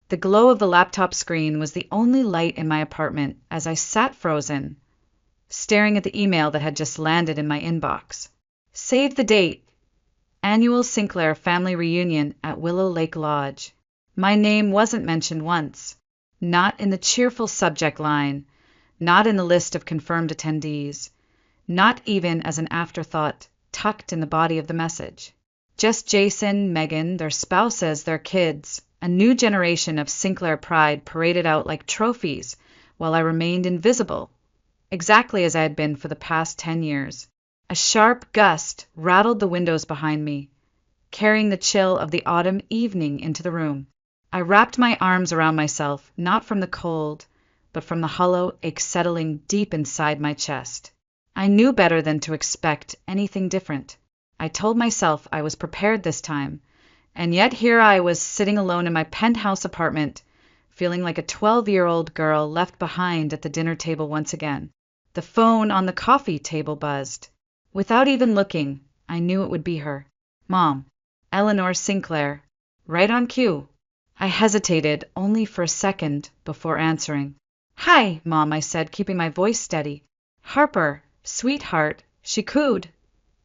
The glow of the laptop screen was the only light in my apartment as I sat frozen, staring at the email that had just landed in my inbox. Save the date. Annual Sinclair family reunion at Willow Lake Lodge. My name wasn't mentioned once. Not in the cheerful subject line, not in the list of confirmed attendees, not even as an afterthought tucked in the body of the message. Just Jason, Megan, their spouses, their kids, a new generation of Sinclair pride paraded out like trophies while I remained invisible, exactly as I had been for the past 10 years. A sharp gust rattled the windows behind me, carrying the chill of the autumn evening into the room. I wrapped my arms around myself, not from the cold, but from the hollow ache settling deep inside my chest. I knew better than to expect anything different. I told myself I was prepared this time, and yet here I was sitting alone in my penthouse apartment, feeling like a 12-year-old girl left behind at the dinner table once again. The phone on the coffee table buzzed. Without even looking, I knew it would be her. Mom, Eleanor Sinclair, right on cue. I hesitated only for a second before answering. Hi, Mom, I said, keeping my voice steady. Harper, sweetheart, she cooed,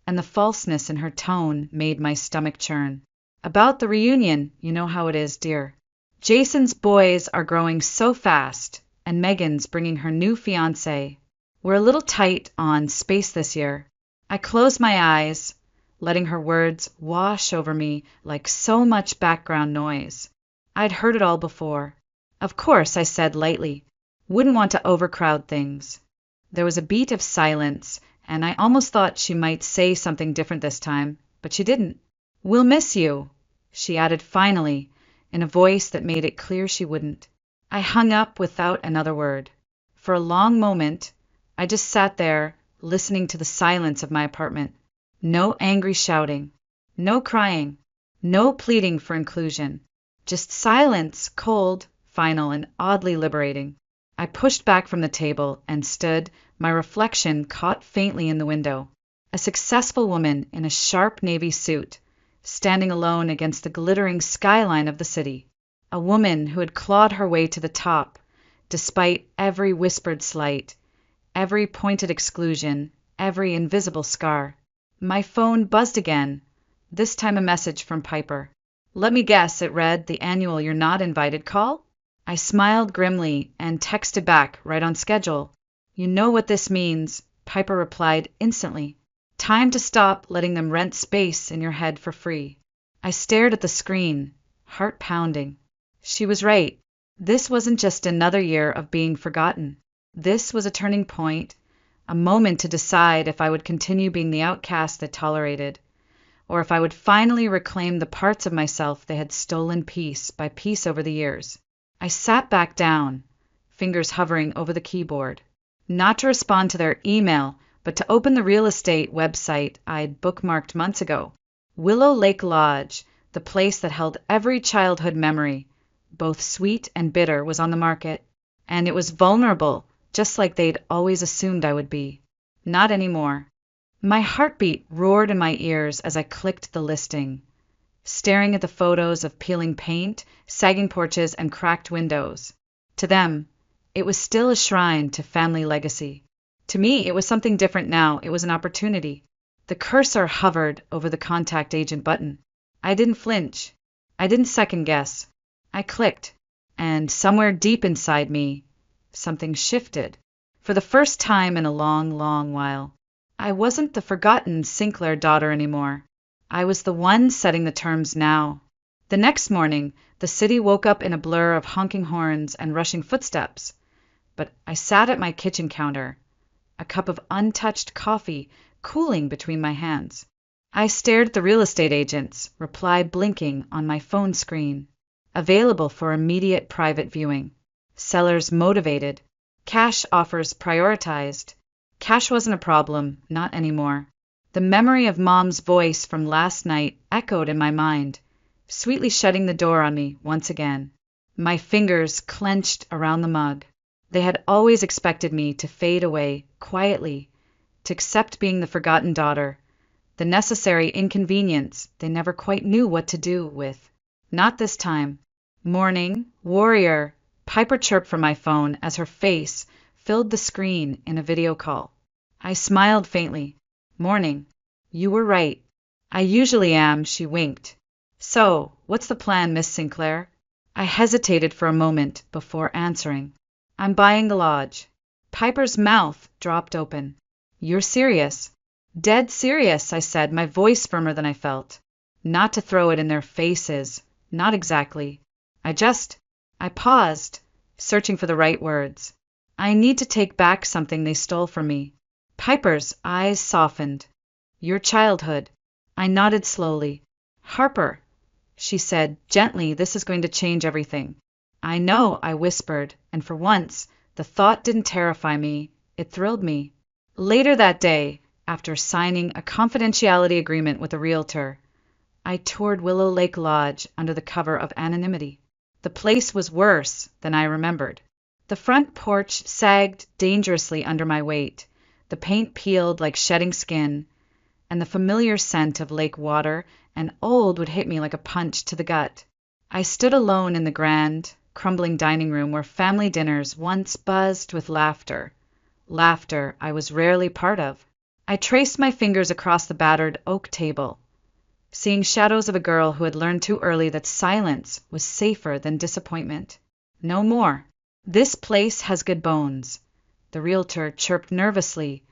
and the falseness in her tone made my stomach churn. About the reunion, you know how it is, dear. Jason's boys are growing so fast, and Megan's bringing her new fiancé. We're a little tight on space this year. I closed my eyes, letting her words wash over me like so much background noise. I'd heard it all before. Of course, I said lightly. Wouldn't want to overcrowd things. There was a beat of silence, and I almost thought she might say something different this time, but she didn't. We'll miss you, she added finally, in a voice that made it clear she wouldn't. I hung up without another word. For a long moment, I just sat there, listening to the silence of my apartment. No angry shouting, no crying, no pleading for inclusion. Just silence, cold, final, and oddly liberating. I pushed back from the table and stood, my reflection caught faintly in the window. A successful woman in a sharp navy suit, standing alone against the glittering skyline of the city. A woman who had clawed her way to the top, despite every whispered slight, every pointed exclusion, every invisible scar. My phone buzzed again, this time a message from Piper. Let me guess, it read, the annual You're Not Invited call? I smiled grimly and texted back, right on schedule. You know what this means, Piper replied instantly. Time to stop letting them rent space in your head for free. I stared at the screen, heart pounding. She was right. This wasn't just another year of being forgotten. This was a turning point, a moment to decide if I would continue being the outcast they tolerated, or if I would finally reclaim the parts of myself they had stolen piece by piece over the years. I sat back down, fingers hovering over the keyboard, not to respond to their email, but to open the real estate website I'd bookmarked months ago. Willow Lake Lodge, the place that held every childhood memory, both sweet and bitter, was on the market, and it was vulnerable, just like they'd always assumed I would be. Not anymore. My heartbeat roared in my ears as I clicked the listing, staring at the photos of peeling paint, sagging porches, and cracked windows. To them, it was still a shrine to family legacy. To me, it was something different now. It was an opportunity. The cursor hovered over the contact agent button. I didn't flinch. I didn't second guess. I clicked, and somewhere deep inside me, something shifted. For the first time in a long, long while, I wasn't the forgotten Sinclair daughter anymore. I was the one setting the terms now. The next morning, the city woke up in a blur of honking horns and rushing footsteps. But I sat at my kitchen counter, a cup of untouched coffee cooling between my hands. I stared at the real estate agent's reply blinking on my phone screen. Available for immediate private viewing. Sellers motivated. Cash offers prioritized. Cash wasn't a problem, not anymore. The memory of Mom's voice from last night echoed in my mind, sweetly shutting the door on me once again. My fingers clenched around the mug. They had always expected me to fade away quietly, to accept being the forgotten daughter, the necessary inconvenience they never quite knew what to do with. Not this time. Morning, warrior, Piper chirped from my phone as her face filled the screen in a video call. I smiled faintly. Morning. You were right. I usually am, she winked. So, what's the plan, Miss Sinclair? I hesitated for a moment before answering. I'm buying the lodge. Piper's mouth dropped open. You're serious? Dead serious, I said, my voice firmer than I felt. Not to throw it in their faces. Not exactly. I paused, searching for the right words. I need to take back something they stole from me. Piper's eyes softened. Your childhood. I nodded slowly. Harper, she said gently, this is going to change everything. I know, I whispered, and for once, the thought didn't terrify me, it thrilled me. Later that day, after signing a confidentiality agreement with a realtor, I toured Willow Lake Lodge under the cover of anonymity. The place was worse than I remembered. The front porch sagged dangerously under my weight, the paint peeled like shedding skin, and the familiar scent of lake water and old would hit me like a punch to the gut. I stood alone in the grand, crumbling dining room where family dinners once buzzed with laughter. Laughter I was rarely part of. I traced my fingers across the battered oak table, seeing shadows of a girl who had learned too early that silence was safer than disappointment. No more. This place has good bones. The realtor chirped nervously,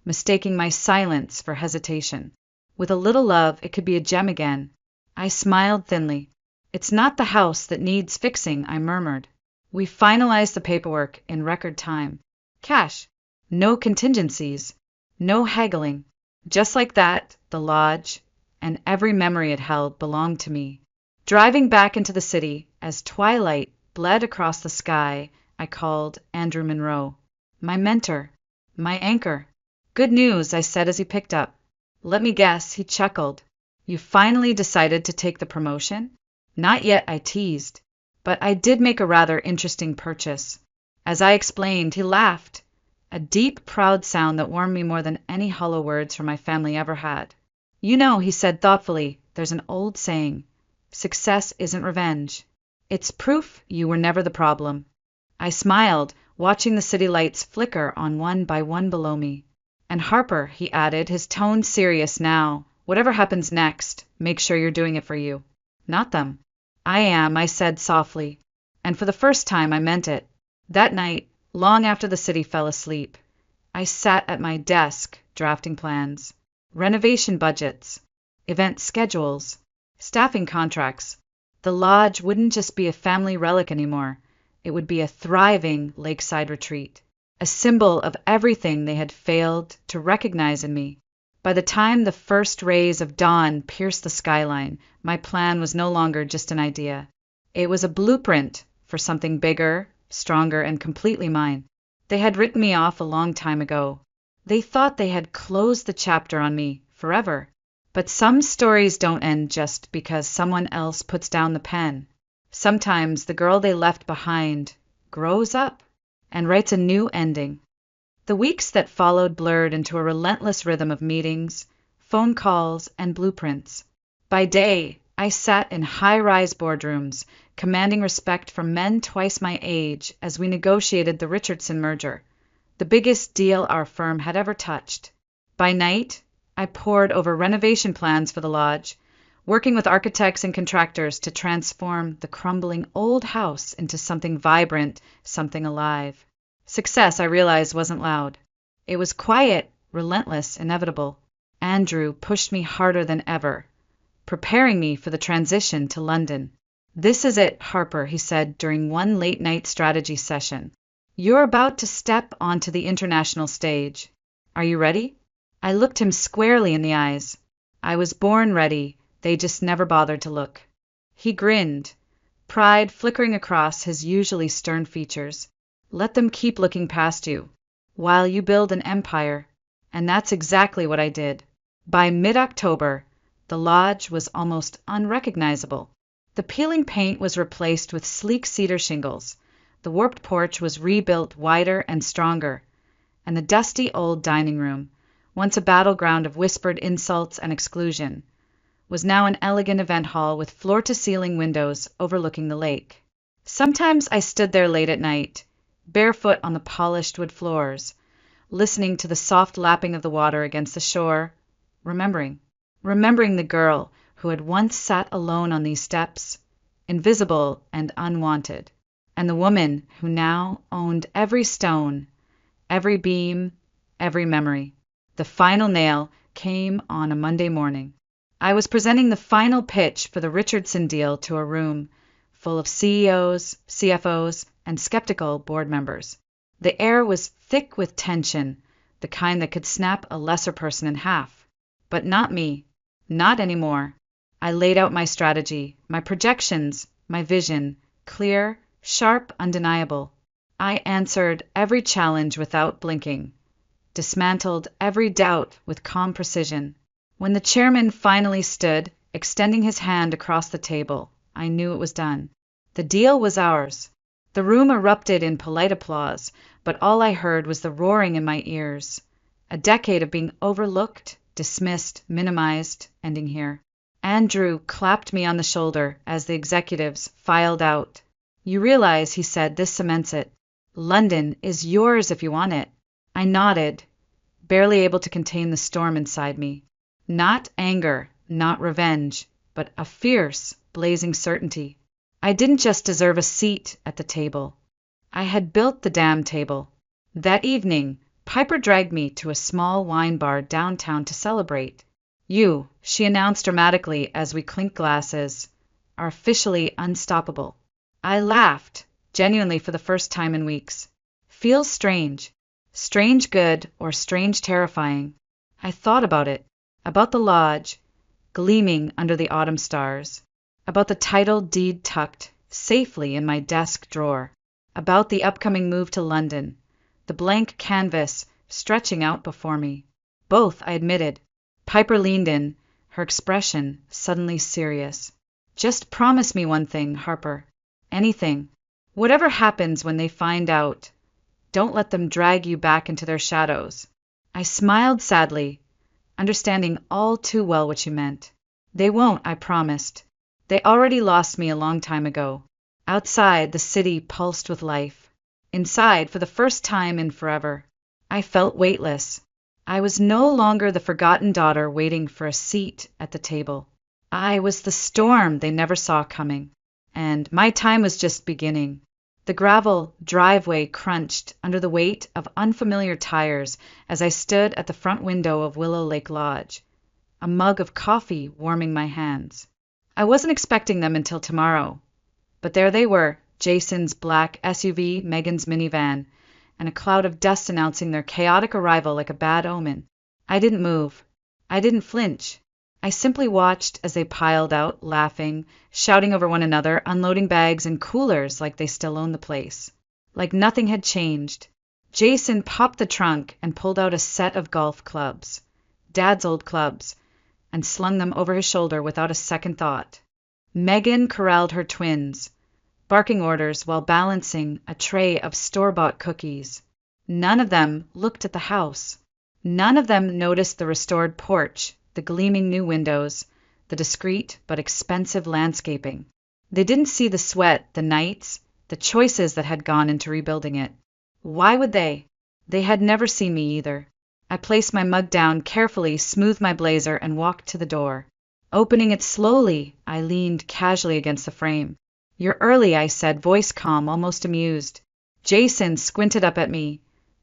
mistaking my silence for hesitation. With a little love, it could be a gem again. I smiled thinly. It's not the house that needs fixing, I murmured. We finalized the paperwork in record time. Cash. No contingencies. No haggling. Just like that, the lodge, and every memory it held, belonged to me. Driving back into the city, as twilight bled across the sky, I called Andrew Monroe. My mentor. My anchor. Good news, I said as he picked up. Let me guess, he chuckled. You finally decided to take the promotion? Not yet, I teased. But I did make a rather interesting purchase. As I explained, he laughed. A deep, proud sound that warmed me more than any hollow words from my family ever had. You know, he said thoughtfully, there's an old saying, success isn't revenge. It's proof you were never the problem. I smiled, watching the city lights flicker on one by one below me. And Harper, he added, his tone serious now, whatever happens next, make sure you're doing it for you. Not them. I am, I said softly. And for the first time, I meant it. That night, long after the city fell asleep, I sat at my desk, drafting plans. Renovation budgets, event schedules, staffing contracts. The lodge wouldn't just be a family relic anymore. It would be a thriving lakeside retreat, a symbol of everything they had failed to recognize in me. By the time the first rays of dawn pierced the skyline, my plan was no longer just an idea. It was a blueprint for something bigger, stronger, and completely mine. They had written me off a long time ago. They thought they had closed the chapter on me forever. But some stories don't end just because someone else puts down the pen. Sometimes the girl they left behind grows up and writes a new ending. The weeks that followed blurred into a relentless rhythm of meetings, phone calls, and blueprints. By day, I sat in high-rise boardrooms, commanding respect from men twice my age as we negotiated the Richardson merger, the biggest deal our firm had ever touched. By night, I pored over renovation plans for the lodge, working with architects and contractors to transform the crumbling old house into something vibrant, something alive. Success, I realized, wasn't loud. It was quiet, relentless, inevitable. Andrew pushed me harder than ever, preparing me for the transition to London. This is it, Harper, he said during one late-night strategy session. You're about to step onto the international stage. Are you ready? I looked him squarely in the eyes. I was born ready, they just never bothered to look. He grinned, pride flickering across his usually stern features. Let them keep looking past you, while you build an empire. And that's exactly what I did. By mid-October, the lodge was almost unrecognizable. The peeling paint was replaced with sleek cedar shingles. The warped porch was rebuilt wider and stronger. And the dusty old dining room, once a battleground of whispered insults and exclusion, was now an elegant event hall with floor-to-ceiling windows overlooking the lake. Sometimes I stood there late at night, barefoot on the polished wood floors, listening to the soft lapping of the water against the shore, remembering the girl who had once sat alone on these steps, invisible and unwanted, and the woman who now owned every stone, every beam, every memory. The final nail came on a Monday morning. I was presenting the final pitch for the Richardson deal to a room full of CEOs, CFOs, and skeptical board members. The air was thick with tension, the kind that could snap a lesser person in half. But not me. Not anymore. I laid out my strategy, my projections, my vision, clear, sharp, undeniable. I answered every challenge without blinking, dismantled every doubt with calm precision. When the chairman finally stood, extending his hand across the table, I knew it was done. The deal was ours. The room erupted in polite applause, but all I heard was the roaring in my ears. A decade of being overlooked, dismissed, minimized, ending here. Andrew clapped me on the shoulder as the executives filed out. You realize, he said, this cements it. London is yours if you want it. I nodded, barely able to contain the storm inside me. Not anger, not revenge, but a fierce, blazing certainty. I didn't just deserve a seat at the table. I had built the damn table. That evening, Piper dragged me to a small wine bar downtown to celebrate. You, she announced dramatically as we clinked glasses, are officially unstoppable. I laughed, genuinely for the first time in weeks. Feels strange. Strange good or strange terrifying. I thought about it. About the lodge, gleaming under the autumn stars. About the title deed tucked safely in my desk drawer. About the upcoming move to London. The blank canvas stretching out before me. Both, I admitted. Piper leaned in, her expression suddenly serious. Just promise me one thing, Harper. Anything. Whatever happens when they find out, don't let them drag you back into their shadows. I smiled sadly, understanding all too well what she meant. They won't, I promised. They already lost me a long time ago. Outside, the city pulsed with life. Inside, for the first time in forever, I felt weightless. I was no longer the forgotten daughter waiting for a seat at the table. I was the storm they never saw coming. And my time was just beginning. The gravel driveway crunched under the weight of unfamiliar tires as I stood at the front window of Willow Lake Lodge, a mug of coffee warming my hands. I wasn't expecting them until tomorrow, but there they were, Jason's black SUV, Megan's minivan, and a cloud of dust announcing their chaotic arrival like a bad omen. I didn't move. I didn't flinch. I simply watched as they piled out, laughing, shouting over one another, unloading bags and coolers like they still owned the place. Like nothing had changed. Jason popped the trunk and pulled out a set of golf clubs, Dad's old clubs, and slung them over his shoulder without a second thought. Megan corralled her twins, barking orders while balancing a tray of store-bought cookies. None of them looked at the house. None of them noticed the restored porch, the gleaming new windows, the discreet but expensive landscaping. They didn't see the sweat, the nights, the choices that had gone into rebuilding it. Why would they? They had never seen me either. I placed my mug down carefully, smoothed my blazer, and walked to the door. Opening it slowly, I leaned casually against the frame. You're early, I said, voice calm, almost amused. Jason squinted up at me,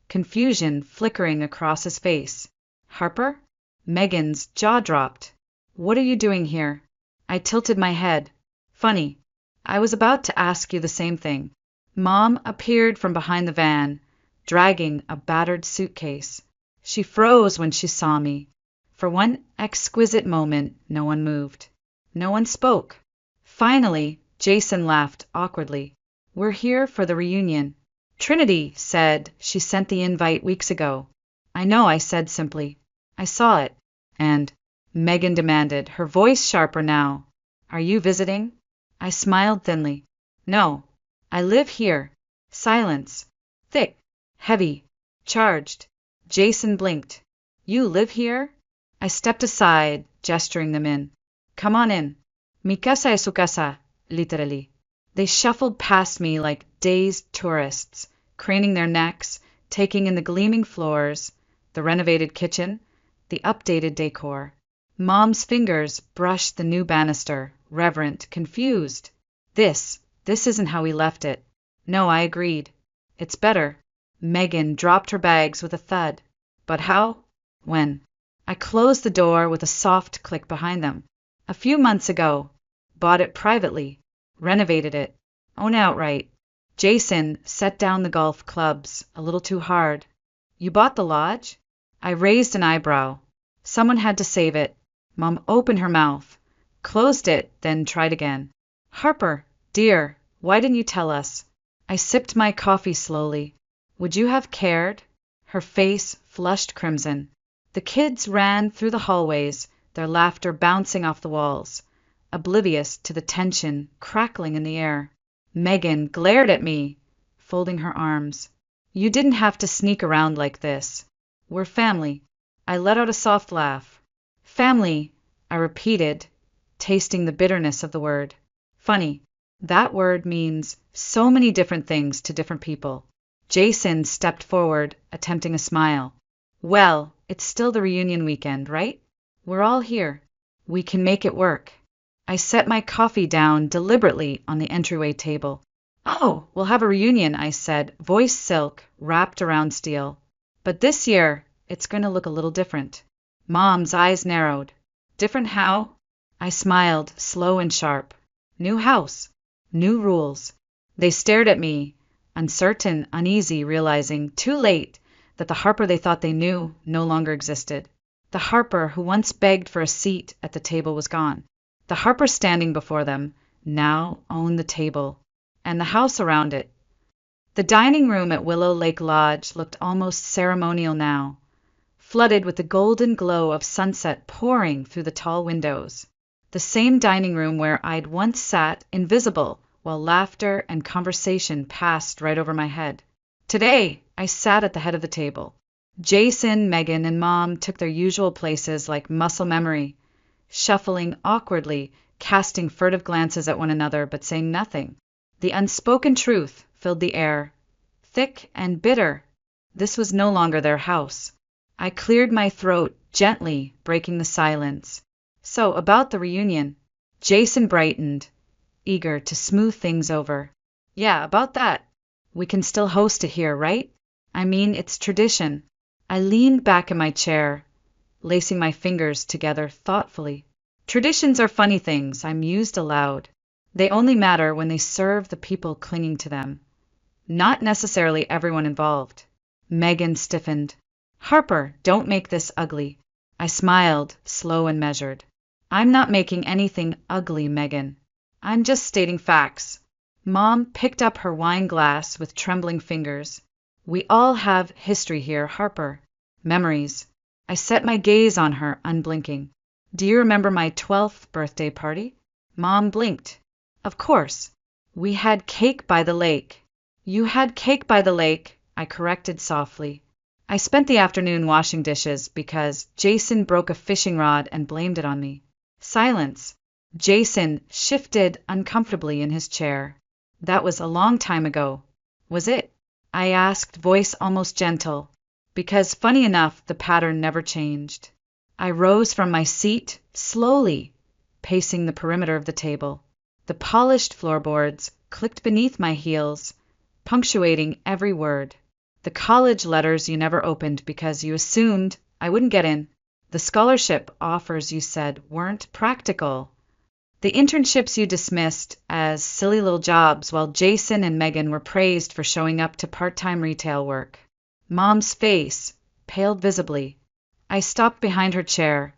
confusion flickering across his face. Harper? Megan's jaw dropped. What are you doing here? I tilted my head. Funny. I was about to ask you the same thing. Mom appeared from behind the van, dragging a battered suitcase. She froze when she saw me. For one exquisite moment, no one moved. No one spoke. Finally, Jason laughed awkwardly. We're here for the reunion. Trinity said she sent the invite weeks ago. I know, I said simply. I saw it. And Megan demanded, her voice sharper now. Are you visiting? I smiled thinly. No. I live here. Silence. Thick. Heavy. Charged. Jason blinked. You live here? I stepped aside, gesturing them in. Come on in. Mi casa es su casa, literally. They shuffled past me like dazed tourists, craning their necks, taking in the gleaming floors, the renovated kitchen, the updated decor. Mom's fingers brushed the new banister, reverent, confused. This isn't how we left it. No, I agreed. It's better. Megan dropped her bags with a thud. But how? When? I closed the door with a soft click behind them. A few months ago. Bought it privately. Renovated it. Own outright. Jason set down the golf clubs a little too hard. You bought the lodge? I raised an eyebrow. Someone had to save it. Mom opened her mouth, closed it, then tried again. Harper, dear, why didn't you tell us? I sipped my coffee slowly. Would you have cared? Her face flushed crimson. The kids ran through the hallways, their laughter bouncing off the walls, oblivious to the tension crackling in the air. Megan glared at me, folding her arms. You didn't have to sneak around like this. We're family. I let out a soft laugh. Family, I repeated, tasting the bitterness of the word. Funny, that word means so many different things to different people. Jason stepped forward, attempting a smile. Well, it's still the reunion weekend, right? We're all here. We can make it work. I set my coffee down deliberately on the entryway table. Oh, we'll have a reunion, I said, voice silk, wrapped around steel. But this year, it's going to look a little different. Mom's eyes narrowed. Different how? I smiled, slow and sharp. New house. New rules. They stared at me, uncertain, uneasy, realizing, too late, that the Harper they thought they knew no longer existed. The Harper who once begged for a seat at the table was gone. The Harper standing before them now owned the table, and the house around it. The dining room at Willow Lake Lodge looked almost ceremonial now, flooded with the golden glow of sunset pouring through the tall windows. The same dining room where I'd once sat invisible while laughter and conversation passed right over my head. Today, I sat at the head of the table. Jason, Megan, and Mom took their usual places like muscle memory, shuffling awkwardly, casting furtive glances at one another but saying nothing. The unspoken truth filled the air, thick and bitter. This was no longer their house. I cleared my throat gently, breaking the silence. So, about the reunion. Jason brightened, eager to smooth things over. Yeah, about that. We can still host it here, right? I mean, it's tradition. I leaned back in my chair, lacing my fingers together thoughtfully. Traditions are funny things, I mused aloud. They only matter when they serve the people clinging to them, not necessarily everyone involved. Megan stiffened. Harper, don't make this ugly. I smiled, slow and measured. I'm not making anything ugly, Megan. I'm just stating facts. Mom picked up her wine glass with trembling fingers. We all have history here, Harper. Memories. I set my gaze on her, unblinking. Do you remember my 12th birthday party? Mom blinked. Of course. We had cake by the lake. You had cake by the lake, I corrected softly. I spent the afternoon washing dishes because Jason broke a fishing rod and blamed it on me. Silence. Jason shifted uncomfortably in his chair. That was a long time ago. Was it? I asked, voice almost gentle, because funny enough, the pattern never changed. I rose from my seat, slowly, pacing the perimeter of the table. The polished floorboards clicked beneath my heels, punctuating every word. The college letters you never opened because you assumed I wouldn't get in. The scholarship offers you said weren't practical. The internships you dismissed as silly little jobs while Jason and Megan were praised for showing up to part-time retail work. Mom's face paled visibly. I stopped behind her chair,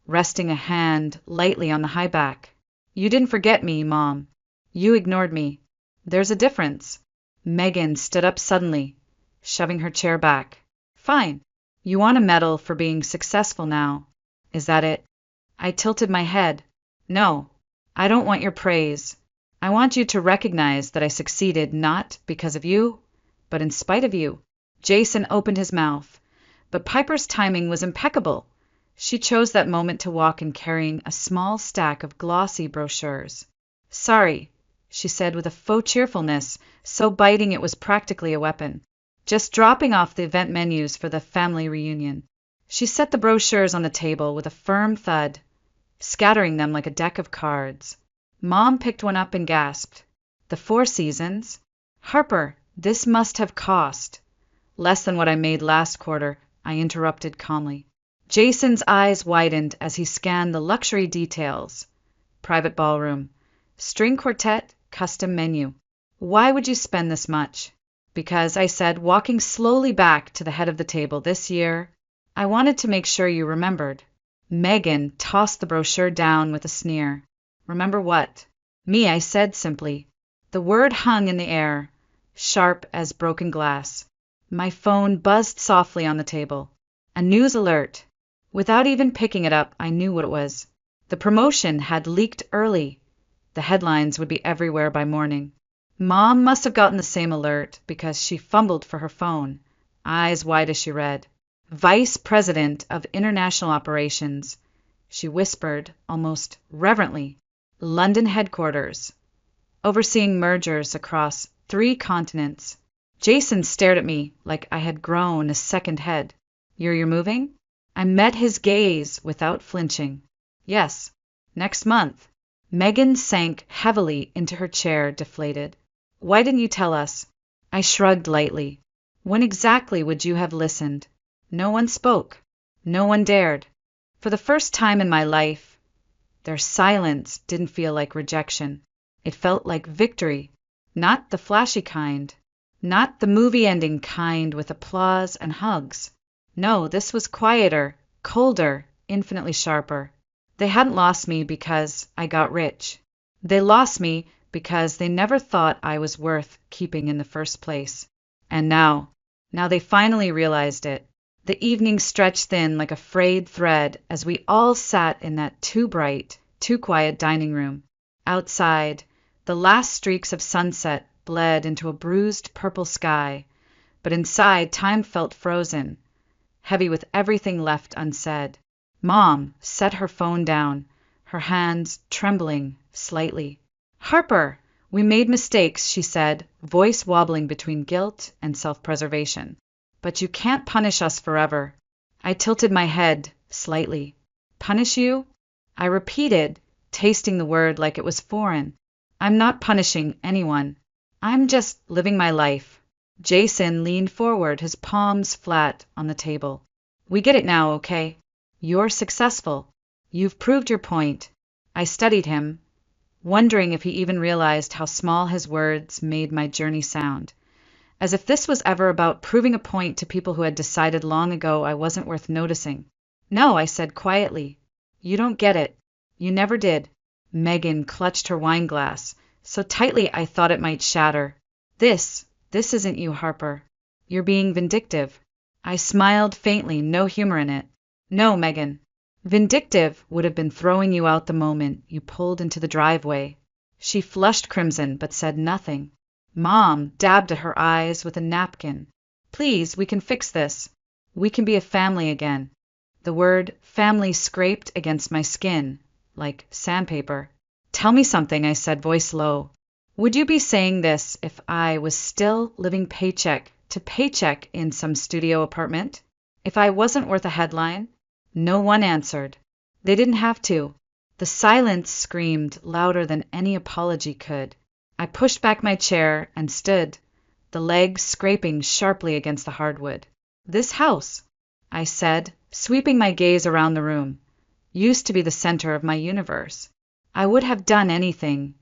resting a hand lightly on the high back. You didn't forget me, Mom. You ignored me. There's a difference. Megan stood up suddenly, shoving her chair back. Fine. You want a medal for being successful now. Is that it? I tilted my head. No, I don't want your praise. I want you to recognize that I succeeded not because of you, but in spite of you. Jason opened his mouth, but Piper's timing was impeccable. She chose that moment to walk in carrying a small stack of glossy brochures. Sorry, she said with a faux cheerfulness, so biting it was practically a weapon. Just dropping off the event menus for the family reunion. She set the brochures on the table with a firm thud, scattering them like a deck of cards. Mom picked one up and gasped. The Four Seasons? Harper, this must have cost. Less than what I made last quarter, I interrupted calmly. Jason's eyes widened as he scanned the luxury details. Private ballroom. String quartet, custom menu. Why would you spend this much? Because, I said, walking slowly back to the head of the table this year, I wanted to make sure you remembered. Megan tossed the brochure down with a sneer. Remember what? Me, I said simply. The word hung in the air, sharp as broken glass. My phone buzzed softly on the table. A news alert. Without even picking it up, I knew what it was. The promotion had leaked early. The headlines would be everywhere by morning. Mom must have gotten the same alert because she fumbled for her phone, eyes wide as she read. Vice President of International Operations, she whispered, almost reverently. London headquarters. Overseeing mergers across 3 continents. Jason stared at me like I had grown a second head. You're moving? I met his gaze without flinching. Yes, next month. Megan sank heavily into her chair, deflated. Why didn't you tell us? I shrugged lightly. When exactly would you have listened? No one spoke. No one dared. For the first time in my life, their silence didn't feel like rejection. It felt like victory. Not the flashy kind. Not the movie ending kind with applause and hugs. No, this was quieter, colder, infinitely sharper. They hadn't lost me because I got rich. They lost me because they never thought I was worth keeping in the first place. And now they finally realized it. The evening stretched thin like a frayed thread as we all sat in that too bright, too quiet dining room. Outside, the last streaks of sunset bled into a bruised purple sky, but inside time felt frozen, heavy with everything left unsaid. Mom set her phone down, her hands trembling slightly. Harper, we made mistakes, she said, voice wobbling between guilt and self-preservation. But you can't punish us forever. I tilted my head slightly. Punish you? I repeated, tasting the word like it was foreign. I'm not punishing anyone. I'm just living my life. Jason leaned forward, his palms flat on the table. We get it now, okay? You're successful. You've proved your point. I studied him, wondering if he even realized how small his words made my journey sound. As if this was ever about proving a point to people who had decided long ago I wasn't worth noticing. No, I said quietly. You don't get it. You never did. Megan clutched her wine glass, so tightly I thought it might shatter. This isn't you, Harper. You're being vindictive. I smiled faintly, no humor in it. No, Megan. Vindictive would have been throwing you out the moment you pulled into the driveway. She flushed crimson but said nothing. Mom dabbed at her eyes with a napkin. Please, we can fix this. We can be a family again. The word family scraped against my skin, like sandpaper. Tell me something, I said, voice low. Would you be saying this if I was still living paycheck to paycheck in some studio apartment? If I wasn't worth a headline? No one answered. They didn't have to. The silence screamed louder than any apology could. I pushed back my chair and stood, the legs scraping sharply against the hardwood. This house, I said, sweeping my gaze around the room, used to be the center of my universe. I would have done anything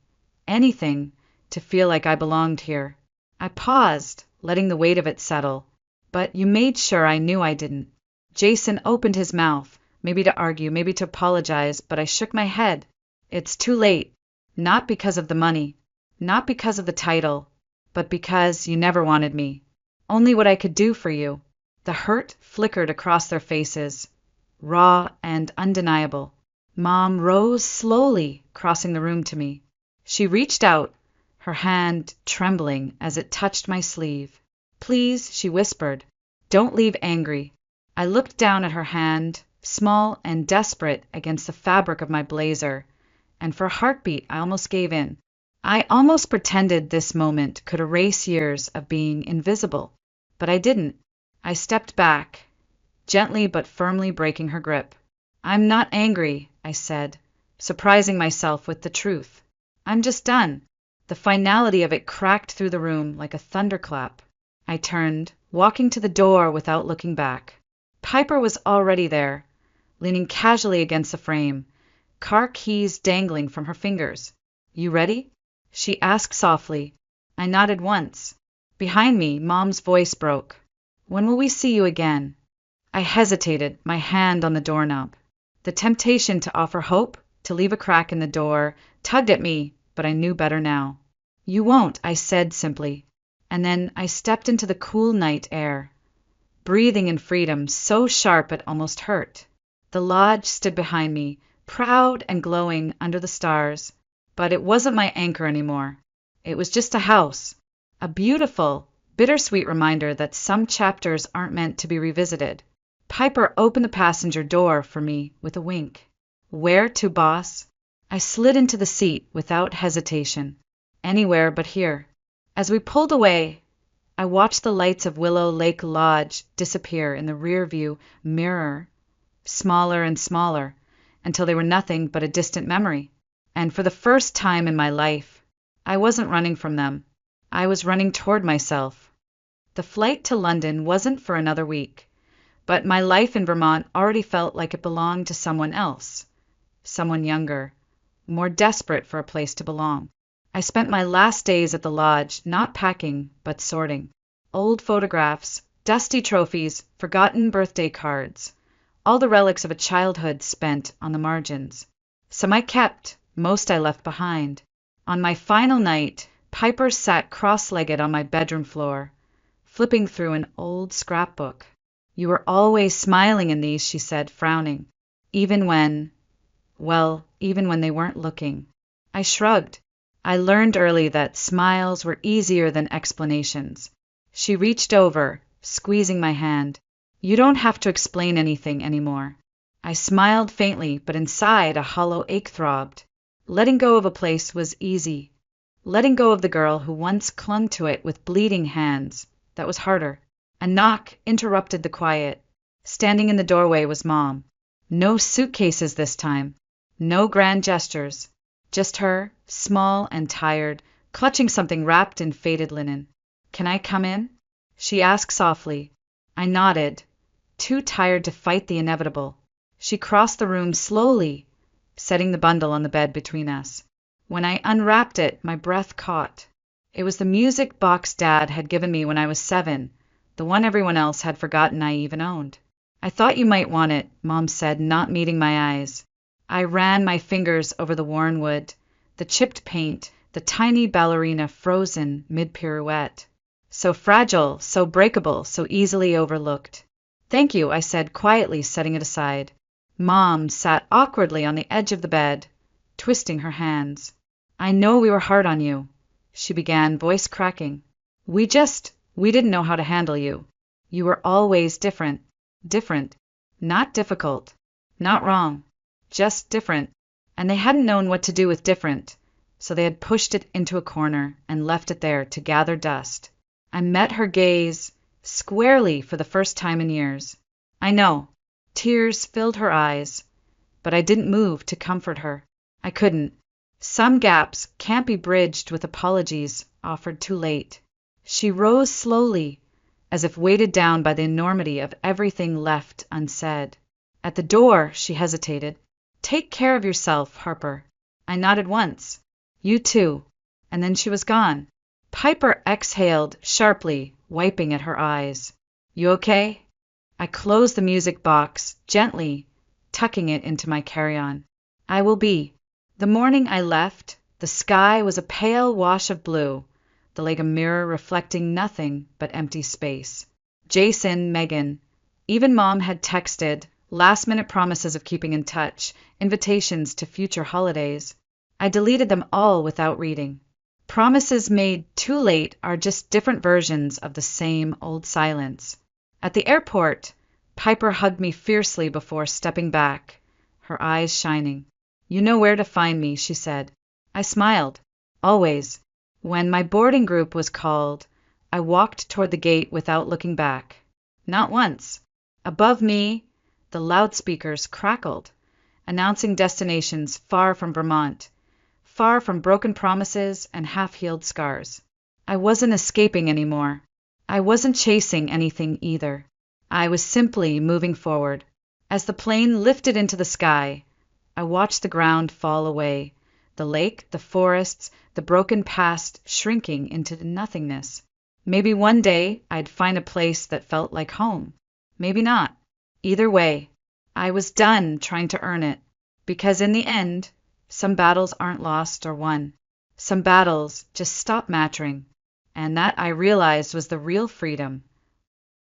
to feel like I belonged here. I paused, letting the weight of it settle, but you made sure I knew I didn't. Jason opened his mouth, maybe to argue, maybe to apologize, but I shook my head. It's too late. Not because of the money, not because of the title, but because you never wanted me. Only what I could do for you. The hurt flickered across their faces, raw and undeniable. Mom rose slowly, crossing the room to me. She reached out, her hand trembling as it touched my sleeve. Please, she whispered, don't leave angry. I looked down at her hand, small and desperate against the fabric of my blazer, and for a heartbeat I almost gave in. I almost pretended this moment could erase years of being invisible, but I didn't. I stepped back, gently but firmly breaking her grip. I'm not angry, I said, surprising myself with the truth. I'm just done. The finality of it cracked through the room like a thunderclap. I turned, walking to the door without looking back. Piper was already there, leaning casually against the frame, car keys dangling from her fingers. You ready? She asked softly. I nodded once. Behind me, Mom's voice broke. When will we see you again? I hesitated, my hand on the doorknob. The temptation to offer hope, to leave a crack in the door, tugged at me, but I knew better now. You won't, I said simply. And then I stepped into the cool night air, breathing in freedom so sharp it almost hurt. The lodge stood behind me, proud and glowing under the stars, but it wasn't my anchor anymore. It was just a house, a beautiful, bittersweet reminder that some chapters aren't meant to be revisited. Piper opened the passenger door for me with a wink. Where to, boss? I slid into the seat without hesitation. Anywhere but here. As we pulled away, I watched the lights of Willow Lake Lodge disappear in the rearview mirror, smaller and smaller, until they were nothing but a distant memory. And for the first time in my life, I wasn't running from them. I was running toward myself. The flight to London wasn't for another week, but my life in Vermont already felt like it belonged to someone else, someone younger, more desperate for a place to belong. I spent my last days at the lodge not packing, but sorting. Old photographs, dusty trophies, forgotten birthday cards, all the relics of a childhood spent on the margins. Some I kept, most I left behind. On my final night, Piper sat cross-legged on my bedroom floor, flipping through an old scrapbook. You were always smiling in these, she said, frowning, even when they weren't looking. I shrugged. I learned early that smiles were easier than explanations. She reached over, squeezing my hand. You don't have to explain anything anymore. I smiled faintly, but inside a hollow ache throbbed. Letting go of a place was easy. Letting go of the girl who once clung to it with bleeding hands, that was harder. A knock interrupted the quiet. Standing in the doorway was Mom. No suitcases this time. No grand gestures. Just her, small and tired, clutching something wrapped in faded linen. Can I come in? She asked softly. I nodded, too tired to fight the inevitable. She crossed the room slowly, setting the bundle on the bed between us. When I unwrapped it, my breath caught. It was the music box Dad had given me when I was 7, the one everyone else had forgotten I even owned. I thought you might want it, Mom said, not meeting my eyes. I ran my fingers over the worn wood, the chipped paint, the tiny ballerina frozen mid-pirouette. So fragile, so breakable, so easily overlooked. Thank you, I said quietly, setting it aside. Mom sat awkwardly on the edge of the bed, twisting her hands. I know we were hard on you, she began, voice cracking. We didn't know how to handle you. You were always different. Different. Not difficult. Not wrong. Just different. And they hadn't known what to do with different, so they had pushed it into a corner and left it there to gather dust. I met her gaze squarely for the first time in years. I know. Tears filled her eyes, but I didn't move to comfort her. I couldn't. Some gaps can't be bridged with apologies offered too late. She rose slowly, as if weighted down by the enormity of everything left unsaid. At the door, she hesitated. Take care of yourself, Harper. I nodded once. You too. And then she was gone. Piper exhaled sharply, wiping at her eyes. You okay? I closed the music box, gently, tucking it into my carry-on. I will be. The morning I left, the sky was a pale wash of blue, the lake a mirror reflecting nothing but empty space. Jason, Megan, even Mom had texted, last-minute promises of keeping in touch, invitations to future holidays. I deleted them all without reading. Promises made too late are just different versions of the same old silence. At the airport, Piper hugged me fiercely before stepping back, her eyes shining. You know where to find me, she said. I smiled. Always. When my boarding group was called, I walked toward the gate without looking back. Not once. Above me, the loudspeakers crackled, announcing destinations far from Vermont, far from broken promises and half-healed scars. I wasn't escaping anymore. I wasn't chasing anything either. I was simply moving forward. As the plane lifted into the sky, I watched the ground fall away, the lake, the forests, the broken past shrinking into nothingness. Maybe one day I'd find a place that felt like home. Maybe not. Either way, I was done trying to earn it, because in the end, some battles aren't lost or won. Some battles just stop mattering, and that I realized was the real freedom,